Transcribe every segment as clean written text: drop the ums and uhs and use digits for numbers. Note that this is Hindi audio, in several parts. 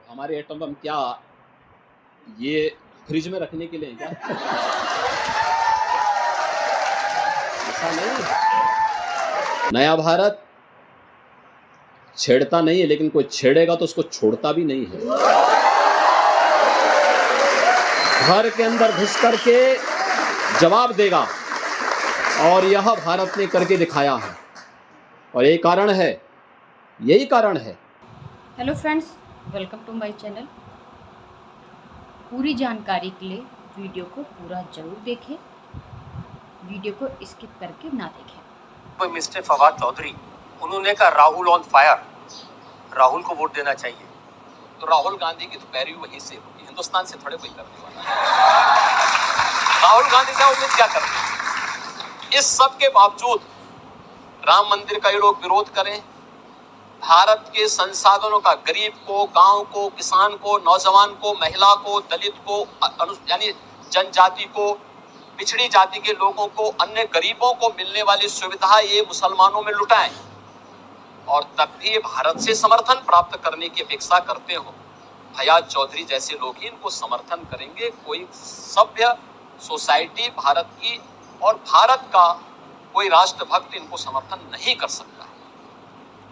हमारे एटम बम क्या ये फ्रिज में रखने के लिए क्या? ऐसा नहीं। नया भारत छेड़ता नहीं है, लेकिन कोई छेड़ेगा तो उसको छोड़ता भी नहीं है। घर के अंदर घुस करके जवाब देगा, और यह भारत ने करके दिखाया है, और यही कारण है। Hello friends, welcome to my channel. पूरी जानकारी के लिए वीडियो को पूरा जरूर देखें, वीडियो को स्किप करके ना देखें। मिस्टर फवाद चौधरी, उन्होंने कहा राहुल ऑन फायर, राहुल को वोट देना चाहिए। तो राहुल गांधी की तो पैरवी वहीं से होगी, हिंदुस्तान से थोड़े कोई करने वाला। राहुल गांधी से उम्मीद क्या करते हैं? इस सब के बावजूद राम मंदिर का ये लोग विरोध करें, भारत के संसाधनों का गरीब को, गांव को, किसान को, नौजवान को, महिला को, दलित को, यानी जनजाति को, पिछड़ी जाति के लोगों को, अन्य गरीबों को मिलने वाली सुविधा ये मुसलमानों में लुटाएं, और तब भी भारत से समर्थन प्राप्त करने की अपेक्षा करते हो। फयाज चौधरी जैसे लोग ही इनको समर्थन करेंगे। कोई सभ्य सोसाइटी भारत की और भारत का कोई राष्ट्रभक्त इनको समर्थन नहीं कर सकता।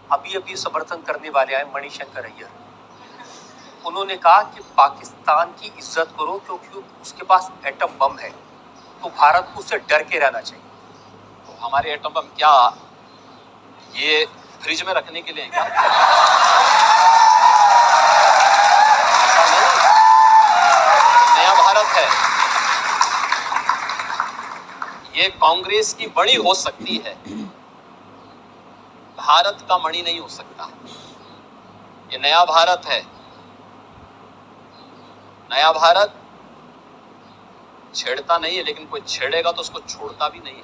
अभी समर्थन करने वाले आए मणिशंकर अय्यर, उन्होंने कहा कि पाकिस्तान की इज्जत करो क्योंकि उसके पास एटम बम है, तो भारत को उससे डर के रहना चाहिए। तो हमारे एटम बम क्या ये फ्रिज में रखने के लिए क्या? ऐसा नहीं। नया भारत है, ये कांग्रेस की मणि हो सकती है, भारत का मणि नहीं हो सकता। ये नया भारत है। नया भारत छेड़ता नहीं है, लेकिन कोई छेड़ेगा तो उसको छोड़ता भी नहीं है।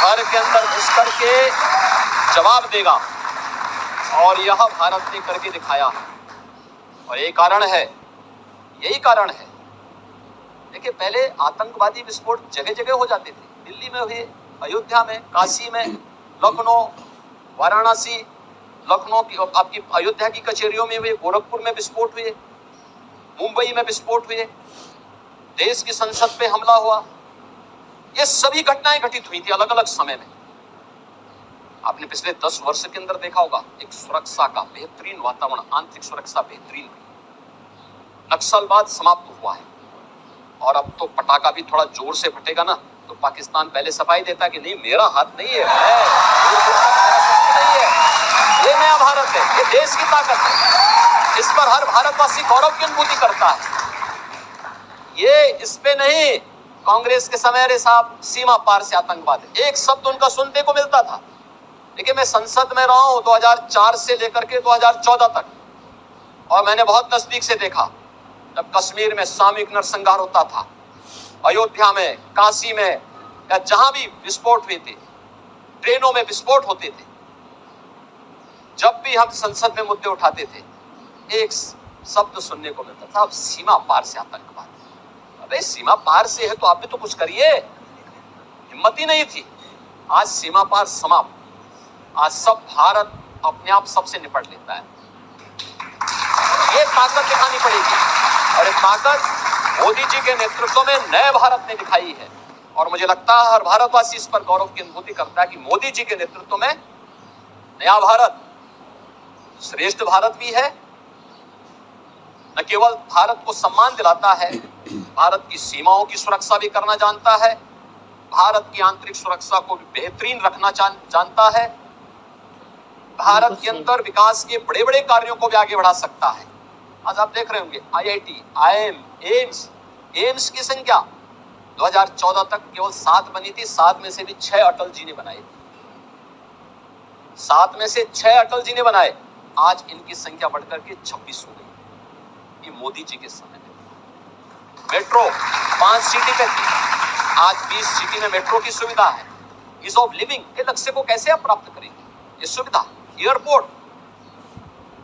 घर के अंदर घुस करके जवाब देगा, और यह भारत ने करके दिखाया है, और यही कारण है। देखिए, पहले आतंकवादी विस्फोट जगह जगह हो जाते थे। दिल्ली में हुए, अयोध्या में, काशी में, लखनऊ, वाराणसी, लखनऊ की आपकी अयोध्या की कचहरियों में हुए, गोरखपुर में विस्फोट हुए, मुंबई में विस्फोट हुए, देश की संसद पे हमला हुआ। ये सभी घटनाएं घटित हुई थी अलग अलग समय में। आपने पिछले 10 वर्ष के अंदर देखा होगा, एक सुरक्षा का बेहतरीन वातावरण, आंतरिक सुरक्षा बेहतरीन हुई। नक्सलवाद समाप्त हुआ है, और अब तो पटाखा भी थोड़ा जोर से फटेगा ना, तो पाकिस्तान पहले सफाई देता कि नहीं, मेरा हाथ नहीं है, नहीं है। ये नया भारत है, ये देश की ताकत है, इस पर हर भारतवासी गौरव की अनुभूति करता है। ये इस पे नहीं, कांग्रेस के समय अरे साहब सीमा पार से आतंकवाद है, एक शब्द उनका सुनने को मिलता था। देखिए, मैं संसद में रहा हूं 2004 से लेकर के 2014 तक, और मैंने बहुत नजदीक से देखा जब कश्मीर में सामूहिक नरसंहार होता था, अयोध्या में, काशी में, या जहां भी विस्फोट हुए थे, ट्रेनों में विस्फोट होते थे। जब भी हम संसद में मुद्दे उठाते थे, एक शब्द सुनने को मिलता था, अब सीमा पार से आतंकवाद। अबे सीमा पार से है तो आप भी तो कुछ करिए। हिम्मत ही नहीं थी। आज सीमा पार समाप्त, आज सब भारत अपने आप सबसे निपट लेता है। ये ताकत दिखानी पड़ेगी, और ये ताकत मोदी जी के नेतृत्व में नए भारत ने दिखाई है, और मुझे लगता है हर भारतवासी इस पर गौरव की अनुभूति करता है कि मोदी जी के नेतृत्व में नया भारत श्रेष्ठ भारत भी है। न केवल भारत को सम्मान दिलाता है, भारत की सीमाओं की सुरक्षा भी करना जानता है, भारत की आंतरिक सुरक्षा को भी बेहतरीन रखना जानता है, भारत के अंदर विकास के बड़े बड़े कार्यों को भी आगे बढ़ा सकता है। आज आप देख रहे होंगे IIT, IIM, एम्स की संख्या 2014 तक केवल 7 बनी थी, 7 में से भी 6 अटल जी ने बनाई थी। 7 में से 6 अटल जी ने बनाए, आज इनकी संख्या बढ़कर के 26 हो गई। ये मोदी जी के समय में। मेट्रो 5 सिटी पे थी, आज 20 सिटी में मेट्रो की सुविधा है। ईज ऑफ लिविंग के लक्ष्य को कैसे आप प्राप्त करेंगे? ये सुविधा, एयरपोर्ट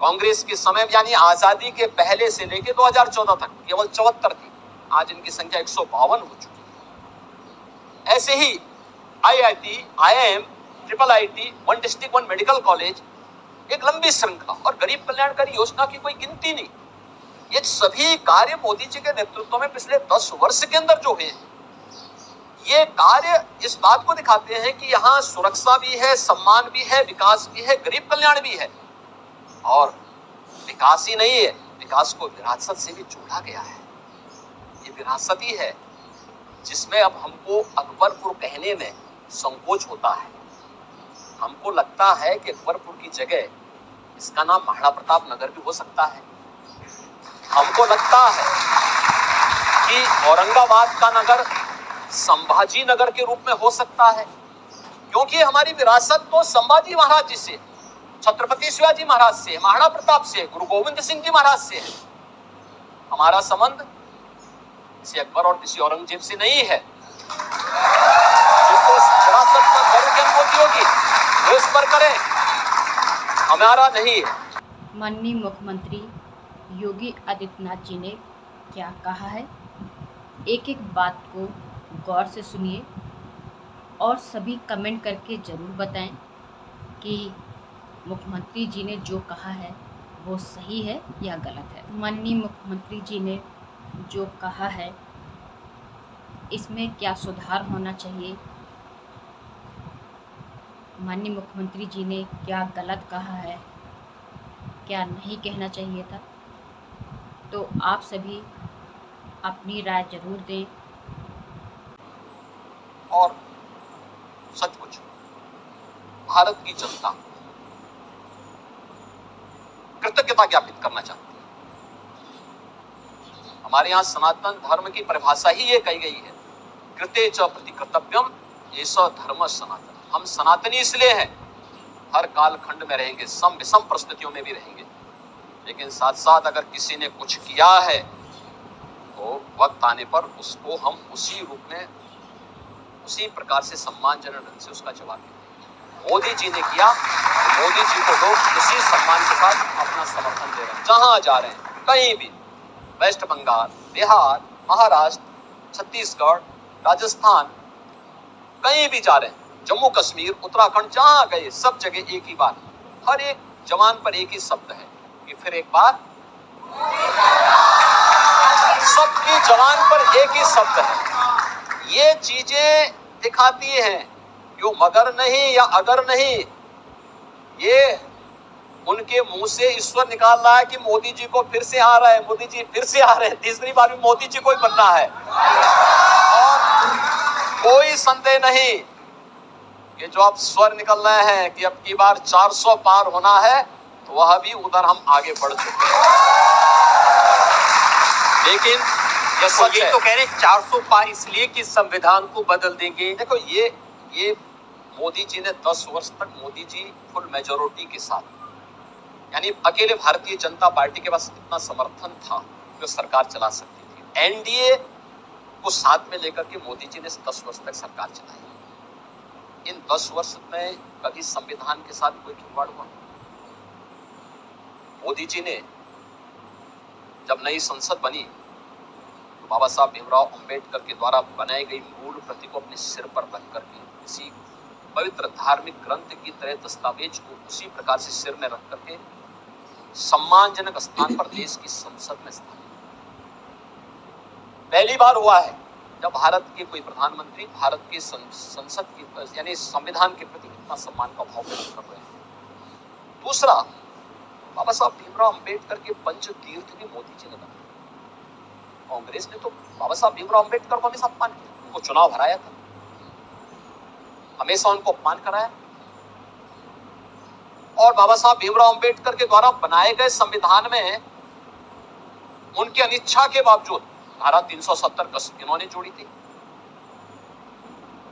कांग्रेस के समय यानी आजादी के पहले से लेकर 2014 तक केवल 74 थी, आज इनकी संख्या 152 हो चुकी है। ऐसे ही IIT, IIM, IIIT, 1 district 1 medical college, एक लंबी श्रृंखला, और गरीब कल्याणकारी योजना की कोई गिनती नहीं। ये सभी कार्य मोदी जी के नेतृत्व में पिछले 10 वर्ष के अंदर जो हुए, ये कार्य इस बात को दिखाते हैं कि यहाँ सुरक्षा भी है, सम्मान भी है, विकास भी है, गरीब कल्याण भी है। और विकास ही नहीं है, विकास को विरासत से भी जोड़ा गया है। ये विरासत ही है जिसमें अब हमको अकबरपुर कहने में संकोच होता है। हमको लगता है कि अकबरपुर की जगह इसका नाम महाराणा प्रताप नगर भी हो सकता है। हमको लगता है कि औरंगाबाद का नगर संभाजी नगर के रूप में हो सकता है, क्योंकि हमारी विरासत तो संभाजी महाराज जी से, छत्रपति शिवाजी महाराज से, महाराणा प्रताप से, गुरु गोविंद सिंह जी महाराज से है। हमारा संबंध किसी अकबर और किसी औरंगजेब से नहीं है। जिनको विरासत पर गर्व की अनुभूति होगी वो इस पर करें, हमारा नहीं है। माननीय मुख्यमंत्री योगी आदित्यनाथ जी ने क्या कहा है, एक एक बात को गौर से सुनिए और सभी कमेंट करके ज़रूर बताएं कि मुख्यमंत्री जी ने जो कहा है वो सही है या गलत है। माननीय मुख्यमंत्री जी ने जो कहा है इसमें क्या सुधार होना चाहिए, माननीय मुख्यमंत्री जी ने क्या गलत कहा है, क्या नहीं कहना चाहिए था, तो आप सभी अपनी राय जरूर दें। और सचमुच भारत की जनता कृतज्ञता ज्ञापित करना चाहती है। हमारे यहाँ सनातन धर्म की परिभाषा ही ये कही गई है, कृते च प्रति कर्तव्यम एषः धर्म सनातन। हम सनातनी इसलिए हैं, हर कालखंड में रहेंगे, सम विषम परिस्थितियों में भी रहेंगे, लेकिन साथ साथ अगर किसी ने कुछ किया है तो वक्त आने पर उसको हम उसी रूप में, उसी प्रकार से सम्मानजनक ढंग से उसका जवाब देंगे। मोदी जी ने किया, मोदी जी को लोग उसी सम्मान के साथ अपना समर्थन दे रहे हैं। जहां जा रहे हैं, कहीं भी, वेस्ट बंगाल, बिहार, महाराष्ट्र, छत्तीसगढ़, राजस्थान, कहीं भी जा रहे हैं, जम्मू कश्मीर, उत्तराखंड, जहां गए सब जगह एक ही बात, हर एक जवान पर एक ही शब्द है कि फिर एक बार, सबकी जवान पर एक ही शब्द है। ये चीजें दिखाती हैं, यो मगर नहीं या अगर नहीं, ये उनके मुंह से ईश्वर निकाल रहा है कि मोदी जी को फिर से आ रहा है, मोदी जी फिर से आ रहे हैं, तीसरी बार भी मोदी जी को ही बनना है। और कोई संदेह नहीं कि जो अब स्वर निकल रहे हैं कि अब की बार 400 पार होना है, तो वह भी उधर हम आगे बढ़ चुके हैं। लेकिन ये सच है, तो कह रहे 400 पार इसलिए कि संविधान को बदल देंगे। देखो ये मोदी जी ने 10 वर्ष तक, मोदी जी फुल मेजोरिटी के साथ, यानी अकेले भारतीय जनता पार्टी के पास इतना समर्थन था जो सरकार चला सकती थी। एनडीए को साथ में लेकर के मोदी जी ने 10 वर्ष तक सरकार चलाई। इन 10 वर्ष में कभी संविधान के साथ कोई खिलवाड़ हुआ? मोदी जी ने जब नई संसद बनी तो बाबा साहब भीमराव अंबेडकर के द्वारा बनाई गई मूल प्रति को अपने सिर पर रख करके, किसी पवित्र धार्मिक ग्रंथ की तरह दस्तावेज को उसी प्रकार से सिर में रख करके सम्मानजनक स्थान पर देश की संसद में स्थापित। पहली बार हुआ है जब भारत के कोई प्रधानमंत्री भारत के संसद की, यानी संविधान के प्रति इतना सम्मान का भाव व्यक्त कर रहे हैं। दूसरा, बाबा साहब भीमराव अंबेडकर के पंच तीर्थ भी मोदी जी ने बनाए। कांग्रेस ने तो बाबा साहब भीमराव अंबेडकर को हमेशा अपमान किया, उनको चुनाव हराया था, हमेशा उनको अपमान कराया। और बाबा साहब भीमराव अंबेडकर के द्वारा बनाए गए संविधान में उनकी अनिच्छा के बावजूद धारा 370 इन्होंने जोड़ी थी।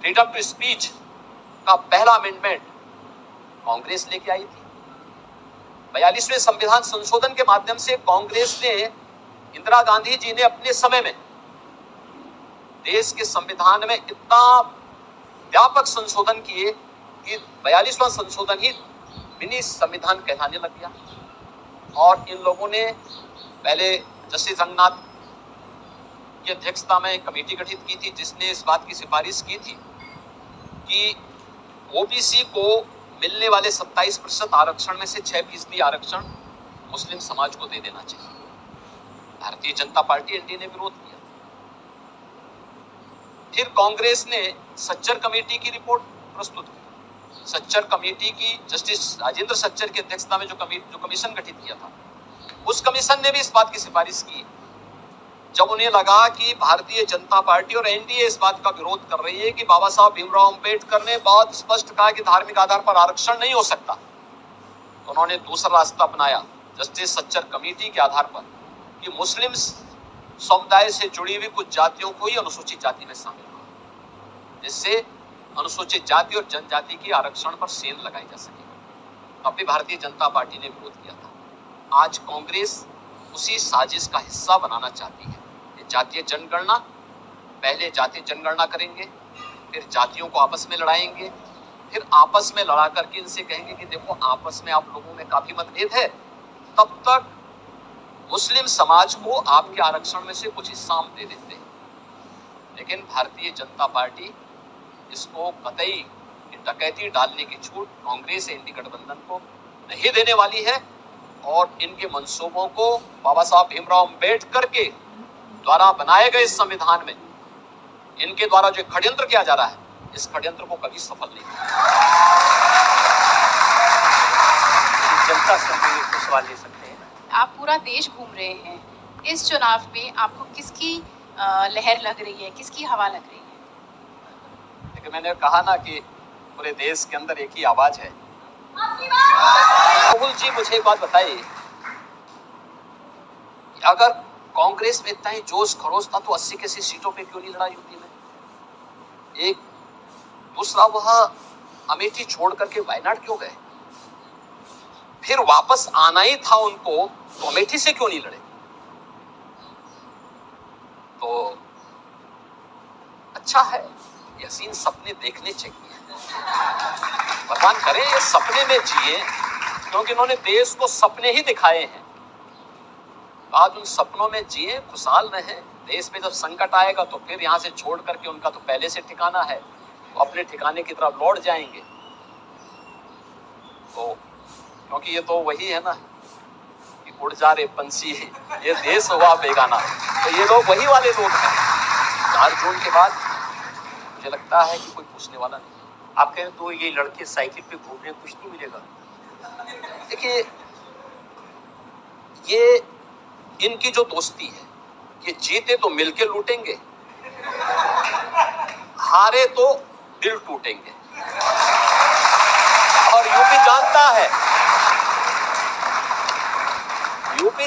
फ्रीडम टू स्पीच का पहला अमेंडमेंट कांग्रेस लेके आई थी। 42वें संविधान संशोधन के माध्यम से कांग्रेस ने, इंदिरा गांधी जी ने अपने समय में देश के संविधान में इतना व्यापक संशोधन किए कि 42वां संशोधन ही मिनी संविधान कहलाने लग गया। और इन लोगों ने पहले जस्टिस रंगनाथ की अध्यक्षता में एक कमेटी गठित की थी जिसने इस बात की सिफारिश की थी कि ओबीसी को मिलने वाले 27% आरक्षण में से 6% आरक्षण मुस्लिम समाज को दे देना चाहिए। भारतीय जनता पार्टी एनडीए ने विरोध किया। फिर कांग्रेस ने सच्चर कमेटी की रिपोर्ट प्रस्तुत की। सच्चर कमेटी की जस्टिस राजेंद्र सच्चर की अध्यक्षता में जो कमीशन गठित किया था, उस कमीशन ने भी इस बात की सिफारिश की, जब उन्हें लगा कि भारतीय जनता पार्टी और एनडीए इस बात का विरोध कर रही है कि बाबा साहब भीमराव अंबेडकर ने बहुत स्पष्ट कहा कि धार्मिक आधार पर आरक्षण नहीं हो सकता, तो उन्होंने दूसरा रास्ता अपनाया जस्टिस सच्चर कमेटी के आधार पर कि मुस्लिम समुदाय से जुड़ी हुई कुछ जातियों को ही अनुसूचित जाति में शामिल करें, जिससे अनुसूचित जाति और जनजाति की आरक्षण पर सेंध लगाई जा सके। तब भी भारतीय जनता पार्टी ने विरोध किया था। आज कांग्रेस उसी साजिश का हिस्सा बनाना चाहती है। जातीय जनगणना, पहले जातीय जनगणना करेंगे, फिर जातियों को आपस में लड़ाएंगे, फिर आपस में लड़ा करके इनसे कहेंगे कि देखो आपस में आप लोगों में काफी मतभेद है, तब तक मुस्लिम समाज को आपके आरक्षण में से कुछ हिस्सा हम दे देते हैं। लेकिन भारतीय जनता पार्टी इसको कतई डकैती डालने की छूट कांग्रेस एनडीए गठबंधन को नहीं देने वाली है और इनके मंसूबों को बाबा साहब भीमराव अंबेडकर के द्वारा बनाए गए इस संविधान में इनके द्वारा जो षड्यंत्र किया जा रहा है, इस षड्यंत्र को कभी सफल नहीं किया। जनता से हम एक सवाल ले सकते हैं। आप पूरा देश घूम रहे हैं, इस चुनाव में आपको किसकी लहर लग रही है, किसकी हवा लग रही है? लेकिन मैंने कहा ना कि पूरे देश के अंदर एक ही आवाज है। राहुल जी, मुझे एक बात बताइए, अगर कांग्रेस में इतना ही जोश खरोश था तो 80 के 80 सीटों पे क्यों नहीं लड़ा यूपी में? एक दूसरा, वह अमेठी छोड़ करके वायनाड क्यों गए? फिर वापस आना ही था उनको तो अमेठी से क्यों नहीं लड़े? तो अच्छा है, ये हसीन सपने देखने चाहिए। भगवान करे ये सपने में जिए, क्योंकि इन्होंने देश को सपने ही दिखाए हैं। आज उन सपनों में जिए, खुशहाल रहे। देश में जब संकट आएगा तो फिर यहाँ से छोड़ करके उनका तो पहले से ठिकाना है, तो अपने ठिकाने की तरफ लौट जाएंगे। तो क्योंकि ये तो वही है ना कि उड़ जा रे पंछी, ये देश हुआ बेगाना, तो ये लोग वही वाले लोग हैं। 4 जून के बाद मुझे लगता है कि कोई पूछने वाला नहीं। आप कहें तो ये लड़के साइकिल पे घूमने कुछ नहीं मिलेगा? देखिए, ये इनकी जो दोस्ती है, ये जीते तो मिलके लूटेंगे, हारे तो दिल टूटेंगे। और यूपी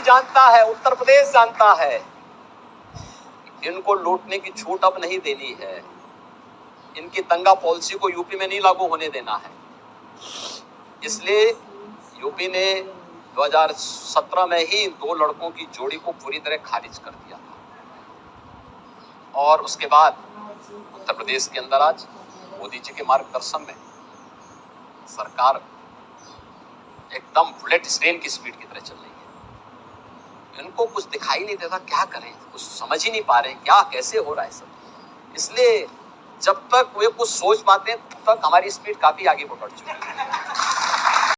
जानता है, उत्तर प्रदेश जानता है, इनको लूटने की छूट अब नहीं देनी है। इनकी दंगा पॉलिसी को यूपी में नहीं लागू होने देना है। इसलिए यूपी ने 2017 में ही 2 लड़कों की जोड़ी को पूरी तरह खारिज कर दिया था। और उसके बाद उत्तर प्रदेश के अंदर आज मोदी जी के मार्गदर्शन में सरकार एकदम बुलेट ट्रेन की स्पीड की तरह चल रही है। इनको कुछ दिखाई नहीं देता, क्या करें, कुछ समझ ही नहीं पा रहे क्या कैसे हो रहा है सब। इसलिए जब तक वे कुछ सोच पाते हैं तब तक हमारी स्पीड काफी आगे बढ़ चुकी है।